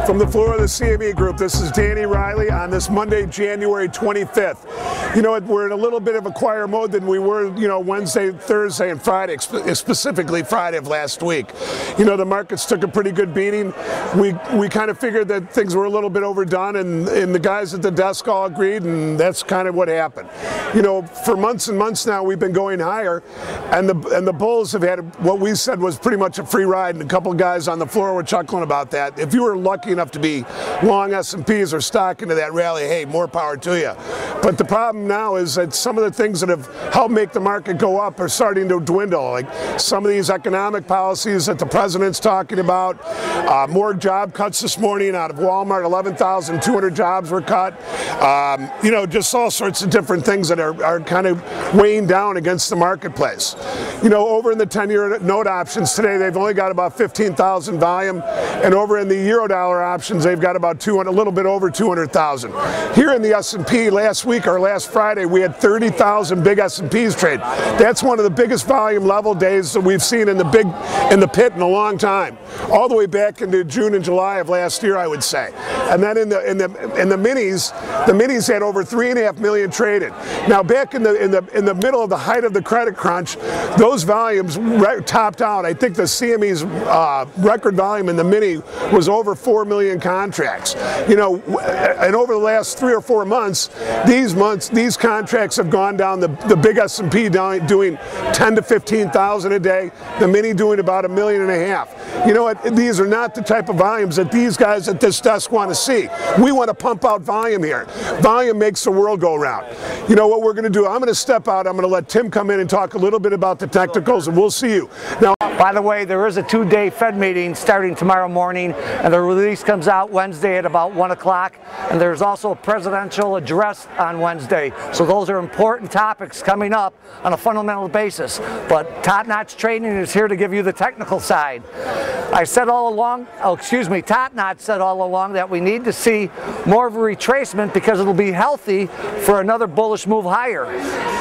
From the floor of the CME Group, this is Danny Riley on this Monday, January 25th. You know, we're in a little bit of a quieter mode than we were, Wednesday, Thursday, and Friday, specifically Friday of last week. The markets took a pretty good beating. We kind of figured that things were a little bit overdone, and the guys at the desk all agreed, and that's kind of what happened. For months and months now, we've been going higher, and the bulls have had what we said was pretty much a free ride, and a couple of guys on the floor were chuckling about that. If you were lucky enough to be long S&Ps or stock into that rally, hey, more power to you. But the problem now is that some of the things that have helped make the market go up are starting to dwindle, like some of these economic policies that the president's talking about. More job cuts this morning out of Walmart. 11,200 jobs were cut. Just all sorts of different things that are kind of weighing down against the marketplace. Over in the 10-year note options today, they've only got about 15,000 volume, and over in the Eurodollar options, they've got about a little bit over 200,000. Here in the S&P last week or last Friday, we had 30,000 big S&Ps trade. That's one of the biggest volume level days that we've seen in the pit in a long time, all the way back into June and July of last year, I would say. And then in the minis had over 3.5 million traded. Now back in the middle of the height of the credit crunch, those volumes topped out. I think the CME's record volume in the mini was over 4 million contracts. And over the last 3 or 4 months, these contracts have gone down. The big S&P doing 10 to 15,000 a day. The mini doing about 1.5 million. You know what? These are not the type of volumes that these guys at this desk want to see. We want to pump out volume here. Volume makes the world go round. What we're going to do? I'm going to step out. I'm going to let Tim come in and talk a little bit about the technicals, and we'll see you. Now, by the way, there is a 2-day Fed meeting starting tomorrow morning, and the release comes out Wednesday at about 1 o'clock, and there's also a presidential address on Wednesday. So those are important topics coming up on a fundamental basis. But Top Notch Trading is here to give you the technical side. I said all along, Top Notch said all along that we need to see more of a retracement because it'll be healthy for another bullish move higher.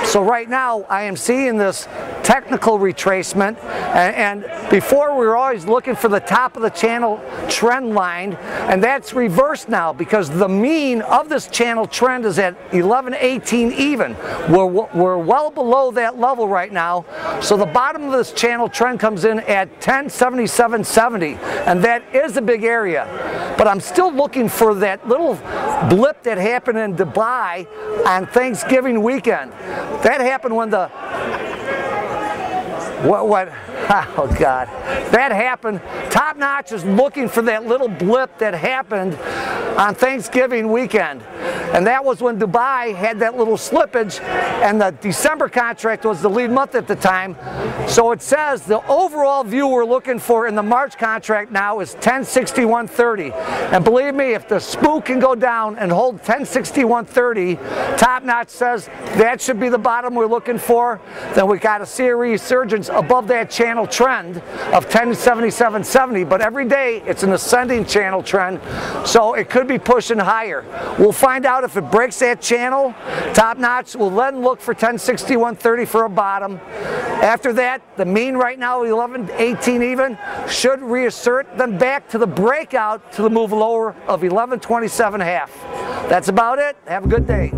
So right now I am seeing this technical retracement, and before we were always looking for the top of the channel trend line, and that's reversed now because the mean of this channel trend is at 1118 even. We're well below that level right now, so the bottom of this channel trend comes in at 1077.70, and that is a big area. But I'm still looking for that little blip that happened in Dubai on Thanksgiving weekend. That happened when the oh God, that happened. Top Notch is looking for that little blip that happened on Thanksgiving weekend. And that was when Dubai had that little slippage, and the December contract was the lead month at the time. So it says the overall view we're looking for in the March contract now is 1061.30. And believe me, if the spook can go down and hold 1061.30, Top Notch says that should be the bottom we're looking for. Then we got to see a resurgence above that channel trend of 1077.70. But every day it's an ascending channel trend, so it could be pushing higher. We'll find out if it breaks that channel. Top Notch will then look for 1061.30 for a bottom. After that, the mean right now, 1118 even, should reassert, then back to the breakout to the move lower of 1127.5. That's about it. Have a good day.